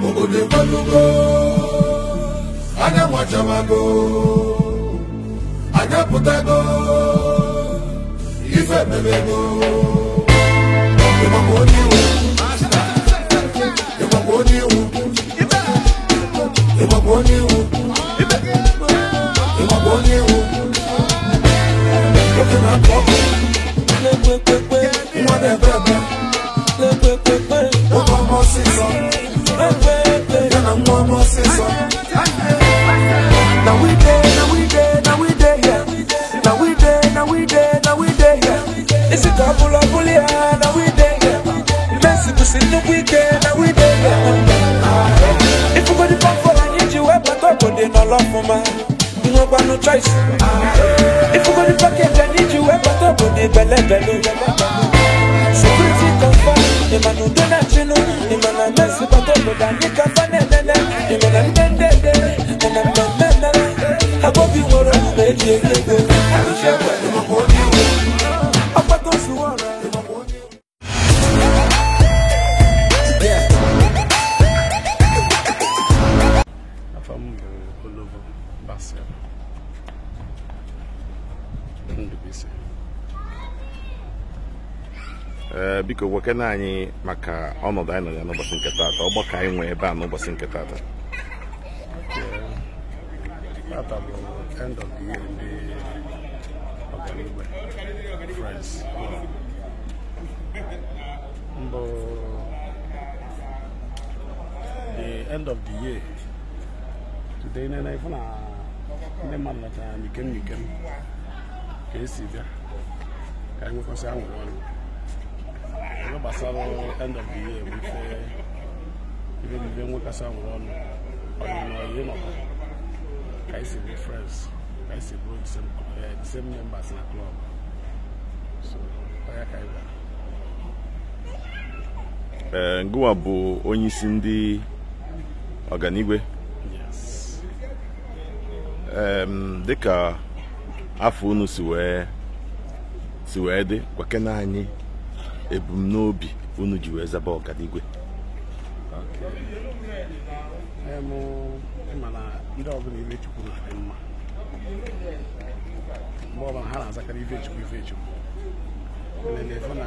Obodo Malugo, Anya Mwachamago, Anya Putago, Ife Mebego, Yemagoni Wu, Yemagoni Wu, Yemagoni Wu, Yemagoni Wu, looking at Bobby, one of them, one more season. One more season. Now we there, now we there, now we there, yeah. Now we there, now we there, now we there, yeah. It's a couple of bully, now we there, yeah. Messi to see the weekend, now we there, yeah. If you got the phone for I need you, I better go there, no love for man. You don't got no choice. If you got the package, I need you, I better go there, belly. Security confirm, the man who don't have you know, the man I mess with, but don't know you can find it. The man I'm dead, and I'm not. I hope you were a baby. I wish I were the morning. I'm not going to worry. I'm from Olovo, Basel. Biko wakena anyị maka ọnọdụ anyị nọ ya n'ụbọchị nke taata ọgbakọ anyị nwee ebe a n'ụbọchị nke taata. Tata bụ end of the year ndị Ọganigwe Friends mbụ the end of the year today na ifu na ndị mmadụ natara mikem ka esi bịa ka anyị nwekwasị anwụrụ ọnụ ihe gbasara end of the year bụ ife nwekasị anwụrụ ọnụ ọdịnọyị nọkọ ka esi bụ friends ka esi bụ the same members na club so ya ka ịbịa. Ngụwa bụ onye isi ndị Ọganigwe. Yes. Dịka afọ unu si wee dị gwakena anyị ebumnobi unu ji wee zaba Ọganigwe. Mana ndị ọbụla ife Chukwu na-adị mma mgbe ọbụla ha na-azakarị ife Chukwu na-efe na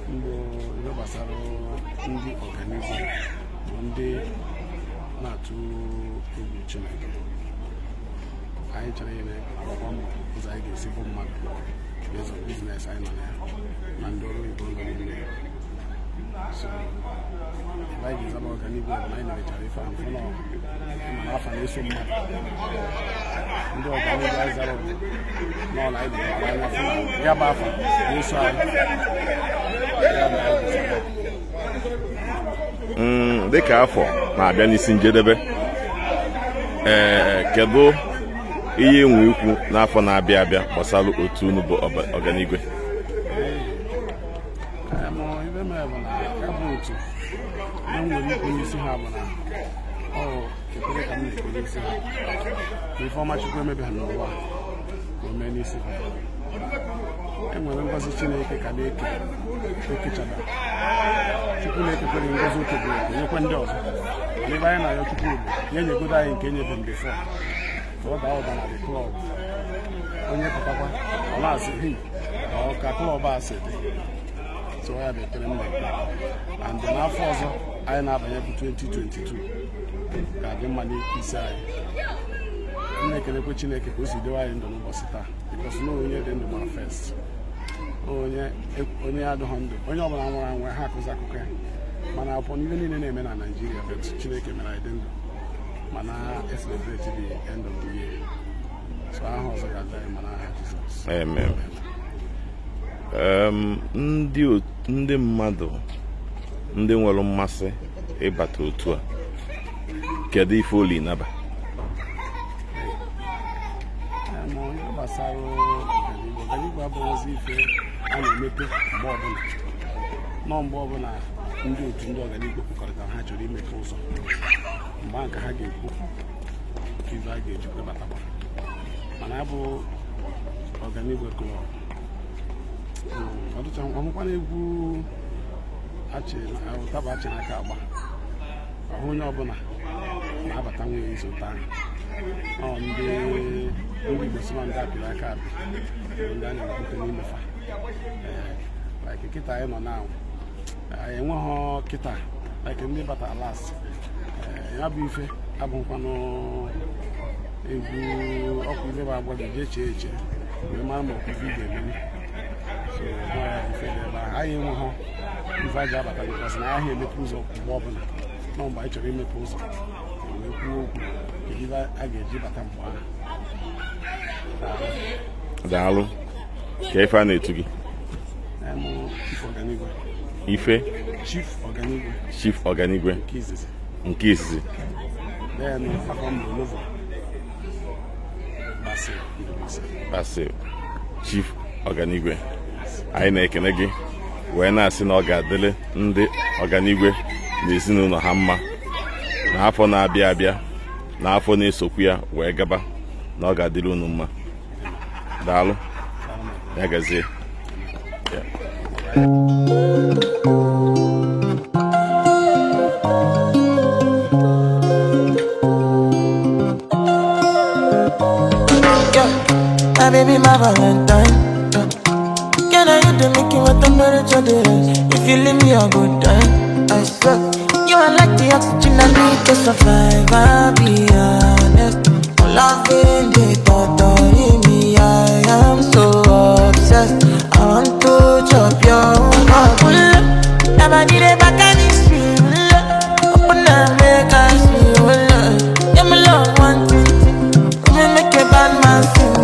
mgbe ihe gbasara ndị Ọganigwe bụ ndị na-atụ egwu Chineke. Anyị chọrọ ile akwụkwọ mbọ ụzọ anyị ga-esi bụ mmadụ n'ụzọ biznes anyị nọ na ya na ndị ọrụ oyibo nọ n'ime ya. So anyị ga-ezaba Ọganigwe bụ na anyị na-emechara ife ahụ fụnọ mana afa na-eso mmadụ ndị Ọganigwe anyị zara n'ọla anyị ga-ebe anya fụnọ ya bụ afa na-eso anyị. Dịka afọ na-abịa n'isi njedebe, kedu ihe enwe ikwu n'afọ na-abịa gbasara otu unu bụ Ọganigwe? Nwere ikwu n'isi ha bụ na ekpere ka m na-ekpere isi ha ka ife ọma Chukwu emebeghị n'ụwa ka o mee n'isi ha. Enwere ngọzi Chineke ka na-ekechada Chukwu na-ekekwere ngọzi oke bụ nyekwe ndị ọzọ mana ebe anyị na-ayọ Chukwu bụ ya nyegodo anyị nke enyebe mgbe fọ ka ọ daa ụda na the klọb onye pụtakwa ọ na-asị hi ka klọb a si dị so ya bụ ekpere m na-ekpe and n'afọ ọzọ anyị na-abanye bụ 2022 ga-adị mma n'isi anyị. M na-ekelekwe Chineke ka o si dewe anyị ndụ n'ụbọchị taa bikos na onye dị ndụ gbara first onye adịghị ndụ onye ọbụla nwụrụ anwụ ha akụzi akụkọ ya mana apọ n'ihe niile na-eme na Naịjirịa but Chineke mere anyị dị ndụ mana celebrate the end of the year so aha ọzọ ga-adị anyị mana aha Jizọs. Amen. Ndị mmadụ ndị nwere mmasị ịbata otu a kedu ife oli naba? Ihe gbasara Ọganigwe abụghịzi ife a na-emepe mgbe ọbụla ndị otu ndị Ọganigwe kwekọrịta ha chọrọ imepe ụzọ mgbe nke ha ga-ekwu ife a ga-ejikwa batakwa mana ya bụ Ọganigwe klọb ọdụcha ọmụkwana egwu ụtaba achị n'aka agba ọhụ onye ọbụla na-abata nwere izu ụta ahụ ndị Igbo si na ndị apịrị aka apị ndị a na-ekwute n'imefa kịta anyị nọ na anyị enweghị kịta ndị bata las ya bụ ife abụghịkwanụ egwu ọkụ ife bụ agba ga-eje eche wee mara ma ọkụ ife ga-emeri anyị enweghị ife a ji abata bịkọsị na ahịa emepe ụzọ mgbe ọbụla nọ mgbe anyị chọrọ imepe ụzọ wee kwuo okwu ife a ga-eji bata mgbe ahụ. Daalụ. Ka ife a na-etu gị? Ife Chief Ọganigwe nke izizi. Basil Chief Ọganigwe, anyị na-ekene gị wee na-asị na ọ ga-adịrị ndị Ọganigwe na ezinụlọ ha mma n'afọ na-abịa abịa na afọ na-esokwu ya wee gaba na ọ ga-adịrị unu mma. Daalụ. Ya gazie. My baby, my Valentine. Can I hit the making what temperature there is? If you leave me a good time, I swear. You are like the oxygen I need to survive. I'll be honest. Loving the thought of me, I am so obsessed. I want to chop your heart. Never did it back and it's real. Open up, make us feel. Yeah, my love, one thing. We make a bad man sing.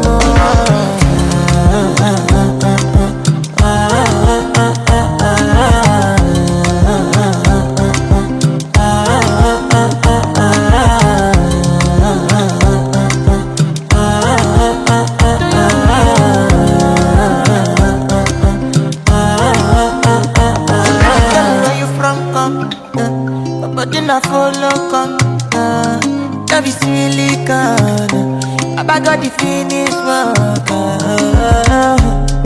I follow come, that is really good. I got the finish work.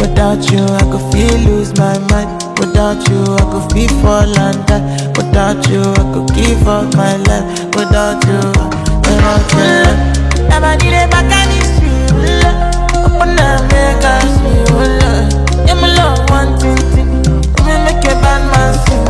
Without you, I could feel lose my mind. Without you, I could feel fall and die. Without you, I could give up my life. Without you, never did it back and it's real. Open up, make us feel. Yeah, my love, one thing. We make a bad man sing.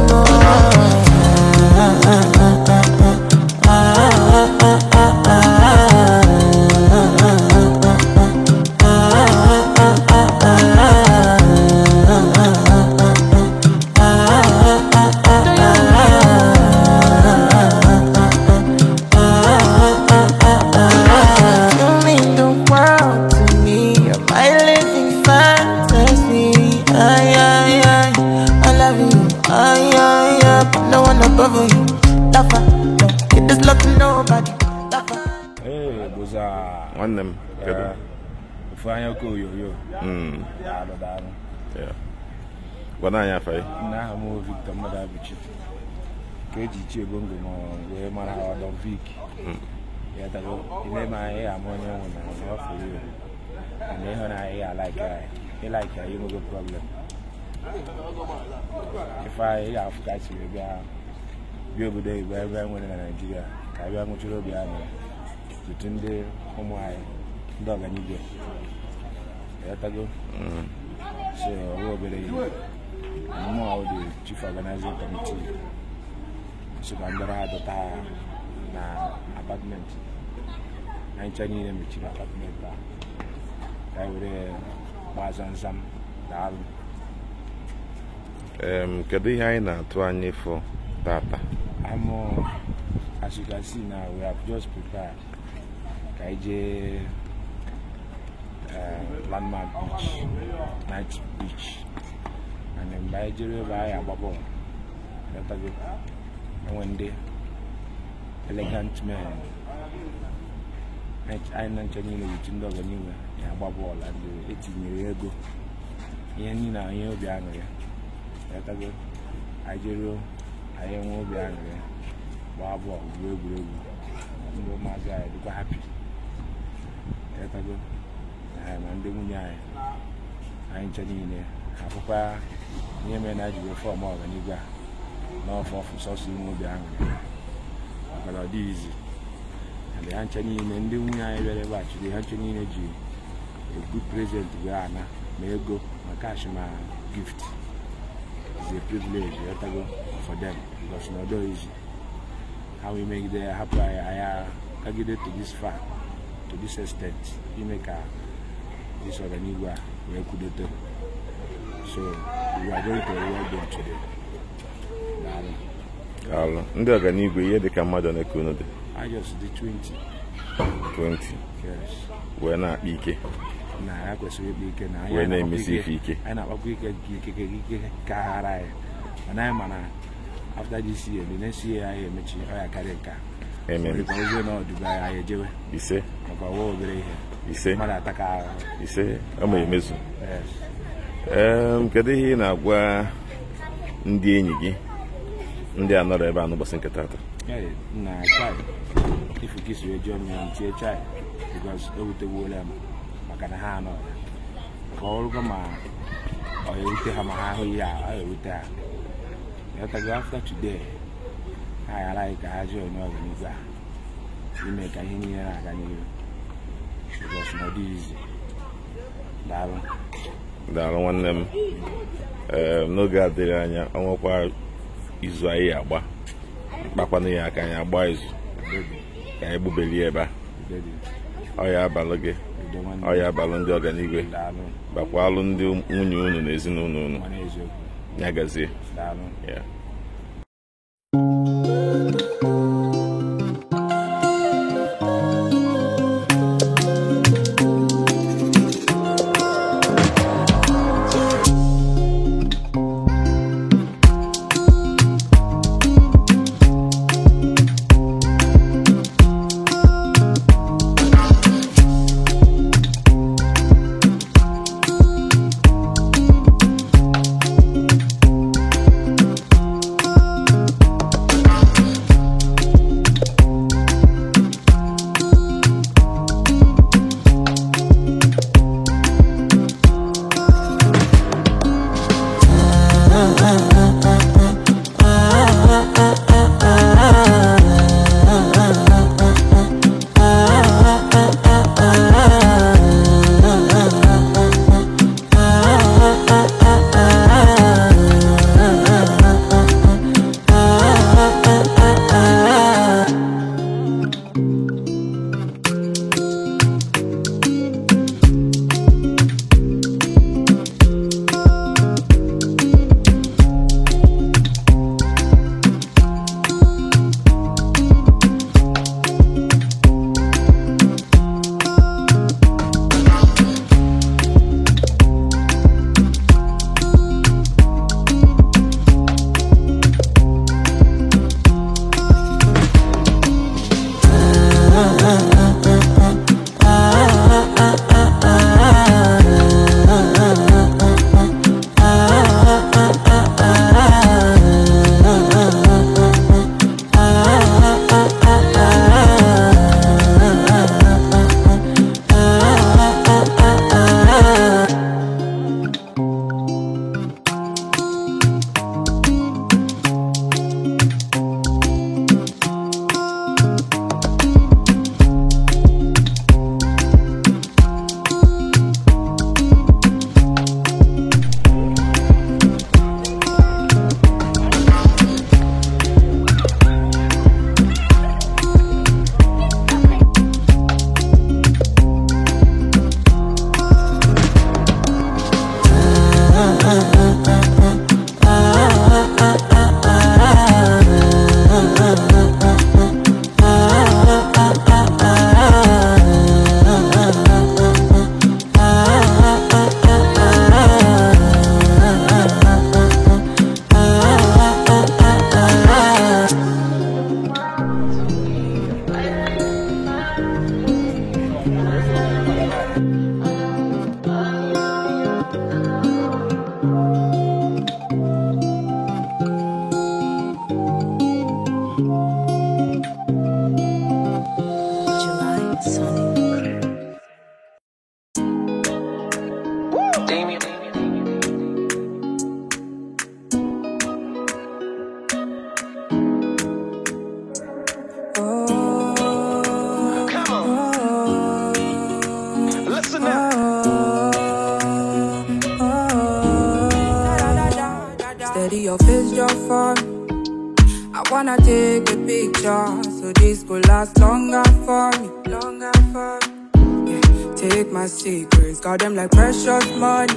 Nwanne m kedu ufanya ko yoyo gwana anyị afa na ha mo Victor Madabuchi ka eji chi ebongo mo wee mara ha Don Vic ya tago ile ma ya amonye nwe na ofo yo and ihe na ya like you no go problem if I have guys be obodo Igbo ebe nwere na Nigeria ka bịa nwụchiri obi anyị tutu ndị ụmụ anyị ndị Ọganigwe ya tago so we obere mmụọ the chief organizing committee so ka mbara ha dọta na apartment na ncha niile mechiri apartment ka were gbazanzam daalụ. Kedu ihe anyị na-atụ anya for tata? As you can see now, we have just prepared Kaije landmark beach, night beach, and then by Jerry by Ababo. And one day, elegant men, I mentioned you with Tinder anywhere, Ababo, and 18 years ago. Yanina, you'll be angry. I Jerry, I won't be angry. Babo, we my guy, look happy. And the Munya, I ain't telling you, Papa, near me, I do for more than you got. No, for saucy will be angry. maka na ọ dị izi and ha nche niile ndị nwunye anyị bịara ebe a chiri ha nche niile ji a good present wee ana ma ego ma cash ma gift. It's a privilege for them because no do easy. How we make the happy I get to this far, to this extent. We make this Oganigua we could do. So we are going to reward them today. Ndị Oganigua ihe dị ka mmadụ na-ekunu dị. I just did 20. 20. Yes. Wee na-akpa ike. Na kwesịrị ịkpa ike na wee na-emesi ike. Anyị na-akpakwa ike ka ghara anyị. Mana anyị mana after this year, the next year anyị emechi ọ ya karịa nka. Amen. Kwa ozi na ọdụga anyị ejewe. Ise. Maka ọwa obere ihe. Ise. Mmadụ ataka ahụ. Ise. Ama emezu. Yes. Kedu ihe ị na-agwa ndị enyi gị ndị a nọrọ ebe a n'ụbọchị nke taata? Na chai ifu kisi wee jụọ m ya ntie chai because o wutewuola m maka na ha anọ ka ọrụgo ma ọ ewute ha ma ha ahụ ihe a ewute ha yọtago after today ha ghara anyị ka ha jụọ n'Oganigua ime ka ihe niile na-aga n'ihu because na ọ dị izi. Daalụ nwanne m. N'oge adịghị anya ọnwekwa izu anyị agba mkpakwanụ ya aka anyị agba izu ka anyị gbubelie ebe a. Ọ ya abalụ gị, ọ ya abalụ ndị Oganigua, bakwa alụ ndị nwunye unu na ezinụlọ unu. Ya gazie. Listen now. Steady your face, just for me. I wanna take a picture, so this could last longer for me. Longer for me. Yeah, take my secrets, got them like precious money.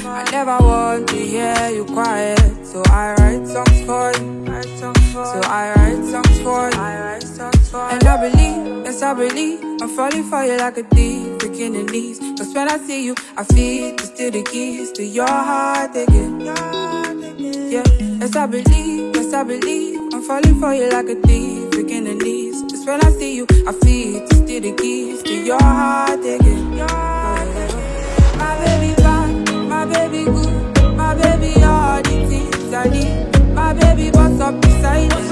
I never want to hear you quiet, so I write songs for you. So I write songs for you. And I believe, yes I believe, I'm falling for you like a thief, breaking the knees. Cause when I see you, I feel to steal the keys to your heart again. Yeah, yes I believe, I'm falling for you like a thief, breaking the knees. Cause when I see you, I feel to steal the keys to your heart again. My baby bad, my baby good, my baby all the things I need. My baby bust up beside it,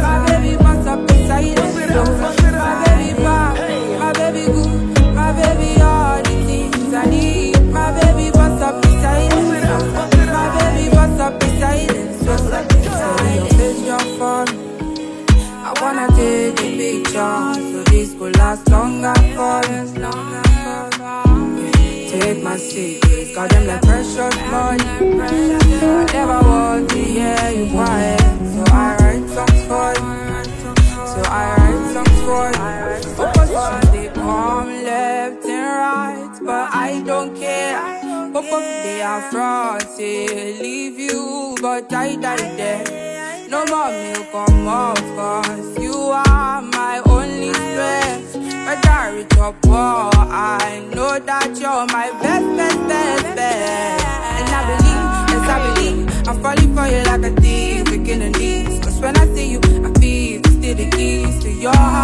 my baby bust up beside it. My baby bad, my baby good, my baby all the things I need. My baby bust up beside it, my baby bust up beside it. So your face jump for me. I wanna take a picture, so this could last longer for us. Take my secrets, got them like precious money. I never want to hear you quiet, so I write songs for you. So I write songs for you. Opposition, they come left and right, but I don't care. They are front, say leave you, but I die there. No more milk come off, cause you are my only strength. But I reach up, oh, I know that you're my best. And I believe, yes I believe, I'm falling for you like a thief, breaking the knees. Cause when I see you, I feel to steal the keys to your heart.